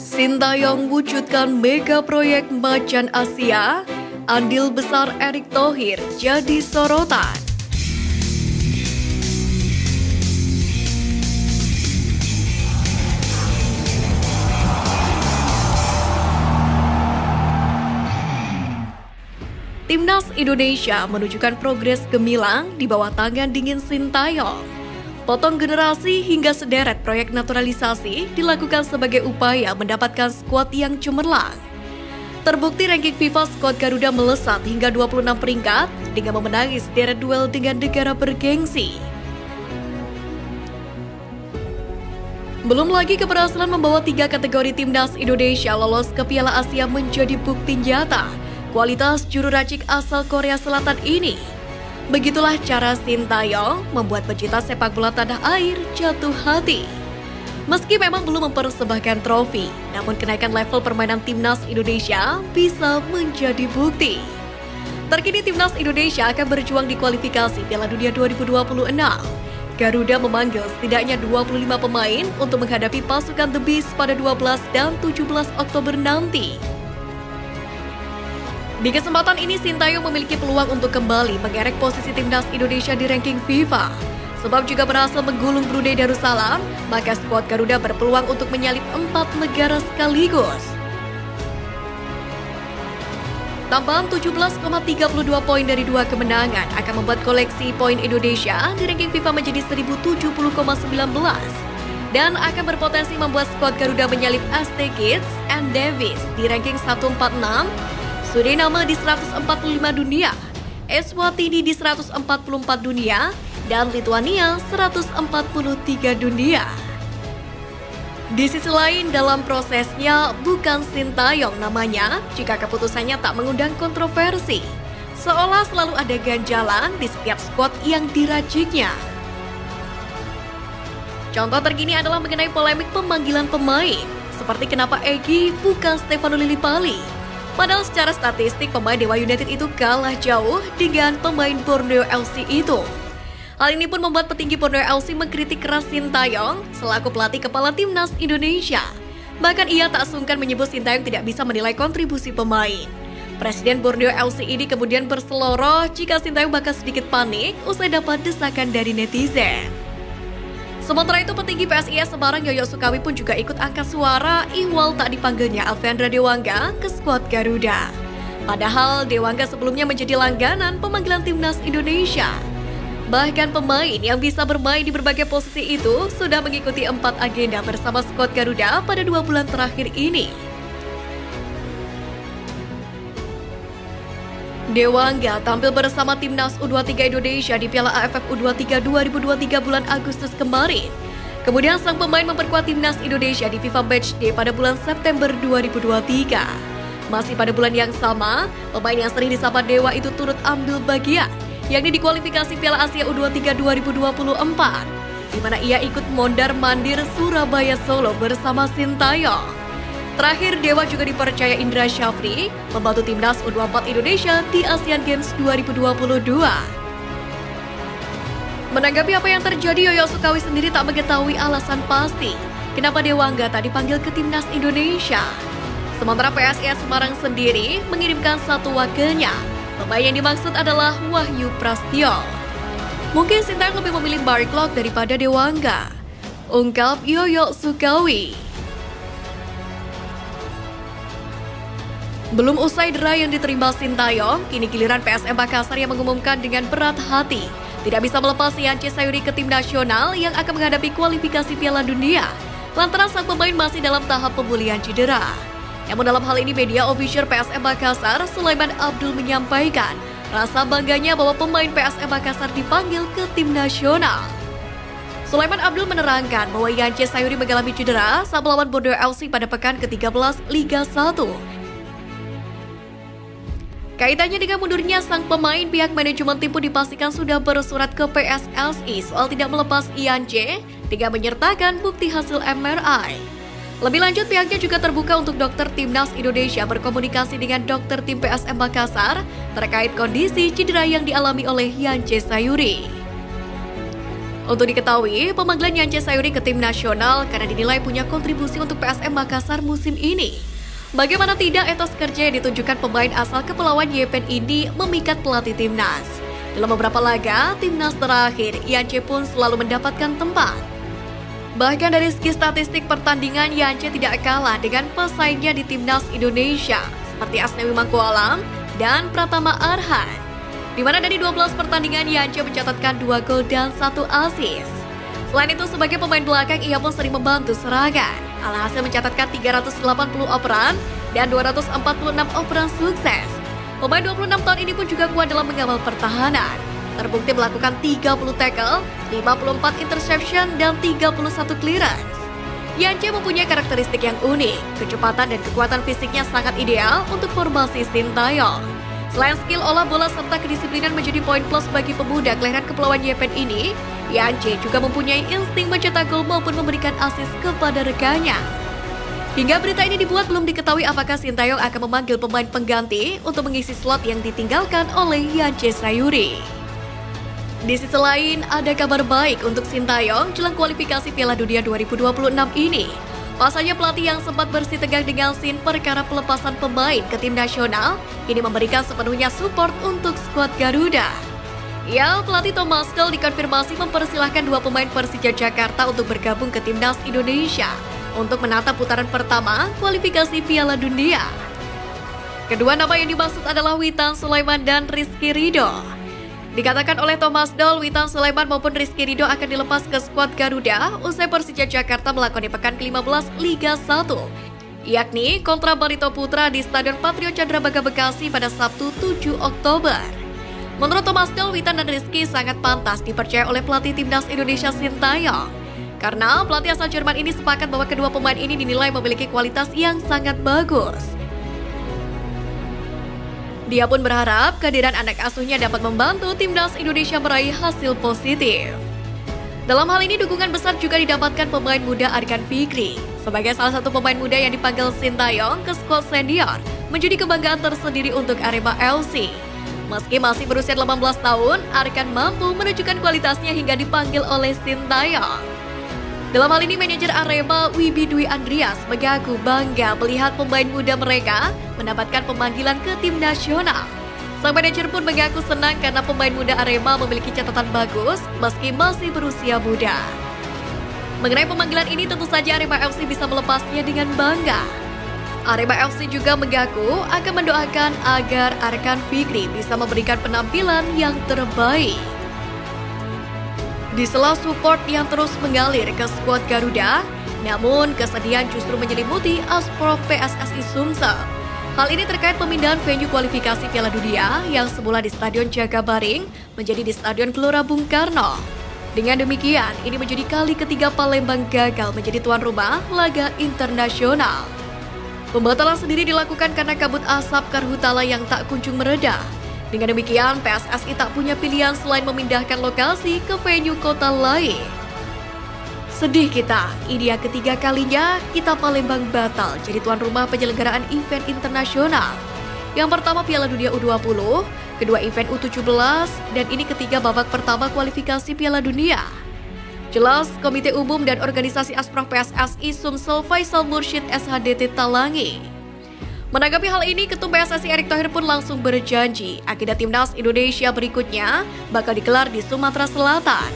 Sintayong wujudkan mega proyek Macan Asia, andil besar Erick Thohir jadi sorotan. Timnas Indonesia menunjukkan progres gemilang di bawah tangan dingin Sintayong. Potong generasi hingga sederet proyek naturalisasi dilakukan sebagai upaya mendapatkan skuad yang cemerlang. Terbukti ranking FIFA skuad Garuda melesat hingga 26 peringkat dengan memenangi sederet duel dengan negara bergengsi. Belum lagi keberhasilan membawa 3 kategori Timnas Indonesia lolos ke Piala Asia menjadi bukti nyata kualitas juru racik asal Korea Selatan ini. Begitulah cara Sintayong membuat pecinta sepak bola tanah air jatuh hati. Meski memang belum mempersembahkan trofi, namun kenaikan level permainan Timnas Indonesia bisa menjadi bukti. Terkini Timnas Indonesia akan berjuang di kualifikasi Piala Dunia 2026. Garuda memanggil setidaknya 25 pemain untuk menghadapi pasukan The Beast pada 12 dan 17 Oktober nanti. Di kesempatan ini, Sintayong memiliki peluang untuk kembali mengerek posisi Timnas Indonesia di ranking FIFA. Sebab juga berhasil menggulung Brunei Darussalam, maka skuad Garuda berpeluang untuk menyalip 4 negara sekaligus. Tambahan 17,32 poin dari 2 kemenangan akan membuat koleksi poin Indonesia di ranking FIFA menjadi 1070,19 dan akan berpotensi membuat skuad Garuda menyalip ST Kitts and Davis di ranking 146, Suriname di 145 dunia, Eswatini di 144 dunia, dan Lituania 143 dunia. Di sisi lain, dalam prosesnya bukan Sintayong namanya jika keputusannya tak mengundang kontroversi. Seolah selalu ada ganjalan di setiap skuad yang diraciknya. Contoh terkini adalah mengenai polemik pemanggilan pemain, seperti kenapa Egy bukan Stefano Lillipali. Padahal secara statistik pemain Dewa United itu kalah jauh dengan pemain Borneo FC itu. Hal ini pun membuat petinggi Borneo FC mengkritik keras Sintayong selaku pelatih kepala Timnas Indonesia. Bahkan ia tak sungkan menyebut Sintayong tidak bisa menilai kontribusi pemain. Presiden Borneo FC ini kemudian berseloroh jika Sintayong bakal sedikit panik usai dapat desakan dari netizen. Sementara itu, petinggi PSIS Semarang Yoyo Sukawi pun juga ikut angkat suara ihwal tak dipanggilnya Alvendra Dewangga ke skuad Garuda. Padahal Dewangga sebelumnya menjadi langganan pemanggilan Timnas Indonesia. Bahkan pemain yang bisa bermain di berbagai posisi itu sudah mengikuti 4 agenda bersama skuad Garuda pada 2 bulan terakhir ini. Dewangga tampil bersama Timnas U23 Indonesia di Piala AFF U23 2023 bulan Agustus kemarin. Kemudian sang pemain memperkuat Timnas Indonesia di FIFA Matchday pada bulan September 2023. Masih pada bulan yang sama, pemain yang sering disapa Dewa itu turut ambil bagian, yakni di kualifikasi Piala Asia U23 2024, di mana ia ikut mondar-mandir Surabaya Solo bersama Sintayong. Terakhir, Dewa juga dipercaya Indra Syafri membantu Timnas U24 Indonesia di Asian Games 2022. Menanggapi apa yang terjadi, Yoyo Sukawi sendiri tak mengetahui alasan pasti kenapa Dewangga tak dipanggil ke Timnas Indonesia. Sementara PSIS Semarang sendiri mengirimkan 1 wakilnya. Pemain yang dimaksud adalah Wahyu Prastyo. Mungkin Sintayong lebih memilih Barclay daripada Dewangga, ungkap Yoyo Sukawi. Belum usai dera yang diterima Sintayong, kini giliran PSM Makassar yang mengumumkan dengan berat hati tidak bisa melepas Yance Sayuri ke tim nasional yang akan menghadapi kualifikasi Piala Dunia lantaran sang pemain masih dalam tahap pemulihan cedera. Namun dalam hal ini media official PSM Makassar, Sulaiman Abdul menyampaikan rasa bangganya bahwa pemain PSM Makassar dipanggil ke tim nasional. Sulaiman Abdul menerangkan bahwa Yance Sayuri mengalami cedera saat melawan Borneo FC pada pekan ke-13 Liga 1. Kaitannya dengan mundurnya sang pemain, pihak manajemen tim pun dipastikan sudah bersurat ke PSSI soal tidak melepas Yance dengan menyertakan bukti hasil MRI. Lebih lanjut, pihaknya juga terbuka untuk dokter Timnas Indonesia berkomunikasi dengan dokter tim PSM Makassar terkait kondisi cedera yang dialami oleh Yance Sayuri. Untuk diketahui, pemanggilan Yance Sayuri ke tim nasional karena dinilai punya kontribusi untuk PSM Makassar musim ini. Bagaimana tidak, etos kerja yang ditunjukkan pemain asal Kepulauan Yepen ini memikat pelatih timnas. Dalam beberapa laga timnas terakhir, Yance pun selalu mendapatkan tempat. Bahkan dari segi statistik pertandingan, Yance tidak kalah dengan pesaingnya di timnas Indonesia seperti Asnawi Mangkualam dan Pratama Arhan, di mana dari 12 pertandingan Yance mencatatkan 2 gol dan 1 assist. Selain itu, sebagai pemain belakang ia pun sering membantu serangan. Alhasil mencatatkan 380 operan dan 246 operan sukses. Pemain 26 tahun ini pun juga kuat dalam mengawal pertahanan. Terbukti melakukan 30 tackle, 54 interception, dan 31 clearance. Yance mempunyai karakteristik yang unik, kecepatan dan kekuatan fisiknya sangat ideal untuk formasi Sintayong. Selain skill olah bola serta kedisiplinan menjadi poin plus bagi pemuda kelahiran Kepulauan Yepen ini, Yance juga mempunyai insting mencetak gol maupun memberikan assist kepada rekannya. Hingga berita ini dibuat, belum diketahui apakah Sintayong akan memanggil pemain pengganti untuk mengisi slot yang ditinggalkan oleh Yance Sayuri. Di sisi lain, ada kabar baik untuk Sintayong jelang kualifikasi Piala Dunia 2026 ini. Pasalnya pelatih yang sempat bersitegang dengan Sin perkara pelepasan pemain ke tim nasional kini memberikan sepenuhnya support untuk skuad Garuda. Ya, pelatih Thomas Tuchel dikonfirmasi mempersilahkan 2 pemain Persija Jakarta untuk bergabung ke timnas Indonesia untuk menatap putaran pertama kualifikasi Piala Dunia. Kedua nama yang dimaksud adalah Witan Sulaiman dan Rizky Ridho. Dikatakan oleh Thomas Tuchel, Witan Sulaiman maupun Rizky Ridho akan dilepas ke skuad Garuda usai Persija Jakarta melakoni pekan ke-15 Liga 1, yakni kontra Barito Putra di Stadion Patriot Candrabaga Bekasi pada Sabtu 7 Oktober. Menurut Thomas Tuchel, Witan dan Rizky sangat pantas dipercaya oleh pelatih timnas Indonesia Sintayong. Karena pelatih asal Jerman ini sepakat bahwa kedua pemain ini dinilai memiliki kualitas yang sangat bagus. Dia pun berharap kehadiran anak asuhnya dapat membantu timnas Indonesia meraih hasil positif. Dalam hal ini, dukungan besar juga didapatkan pemain muda Arkan Fikri. Sebagai salah satu pemain muda yang dipanggil Sintayong ke skuad senior, menjadi kebanggaan tersendiri untuk Arema FC. Meski masih berusia 18 tahun, Arkan mampu menunjukkan kualitasnya hingga dipanggil oleh Sintayong. Dalam hal ini, manajer Arema Wibi Dwi Andreas mengaku bangga melihat pemain muda mereka mendapatkan pemanggilan ke tim nasional. Sang manajer pun mengaku senang karena pemain muda Arema memiliki catatan bagus meski masih berusia muda. Mengenai pemanggilan ini, tentu saja Arema FC bisa melepasnya dengan bangga. Arema FC juga mengaku akan mendoakan agar Arkan Fikri bisa memberikan penampilan yang terbaik. Di sela support yang terus mengalir ke skuad Garuda, namun kesedihan justru menyelimuti Asprof PSSI Sumsel. Hal ini terkait pemindahan venue kualifikasi Piala Dunia yang semula di Stadion Jakabaring menjadi di Stadion Gelora Bung Karno. Dengan demikian, ini menjadi kali ketiga Palembang gagal menjadi tuan rumah laga internasional. Pembatalan sendiri dilakukan karena kabut asap karhutala yang tak kunjung mereda. Dengan demikian, PSSI tak punya pilihan selain memindahkan lokasi ke venue kota lain. Sedih kita, ini yang ketiga kalinya kita Palembang batal jadi tuan rumah penyelenggaraan event internasional. Yang pertama Piala Dunia U20, kedua event U17, dan ini ketiga babak pertama kualifikasi Piala Dunia. Jelas, Komite Umum dan Organisasi Asprof PSSI Sumsel Faisal Mursyid SHDT Talangi. Menanggapi hal ini, Ketum PSSI Erick Thohir pun langsung berjanji agenda timnas Indonesia berikutnya bakal digelar di Sumatera Selatan.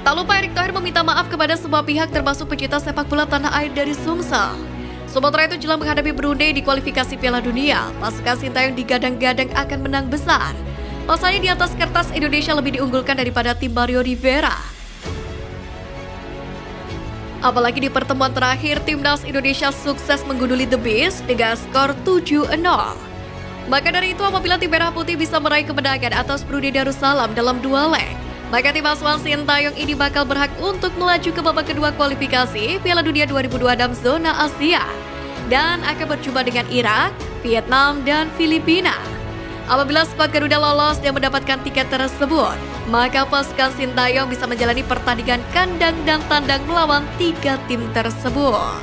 Tak lupa Erick Thohir meminta maaf kepada semua pihak termasuk pecinta sepak bola tanah air dari Sumsel. Sementara itu, jelang menghadapi Brunei di kualifikasi Piala Dunia, pasukan Sintayong digadang-gadang akan menang besar. Pasalnya di atas kertas Indonesia lebih diunggulkan daripada tim Mario Rivera. Apalagi di pertemuan terakhir, timnas Indonesia sukses menggunduli The Beast dengan skor 7-0. Maka dari itu, apabila tim Merah Putih bisa meraih kemenangan atas Brunei Darussalam dalam 2 leg, maka tim asuhan Sintayong ini bakal berhak untuk melaju ke babak kedua kualifikasi Piala Dunia 2026 zona Asia dan akan berjumpa dengan Irak, Vietnam, dan Filipina. Apabila skuad Garuda lolos dan mendapatkan tiket tersebut, maka pasukan Sintayong bisa menjalani pertandingan kandang dan tandang melawan 3 tim tersebut.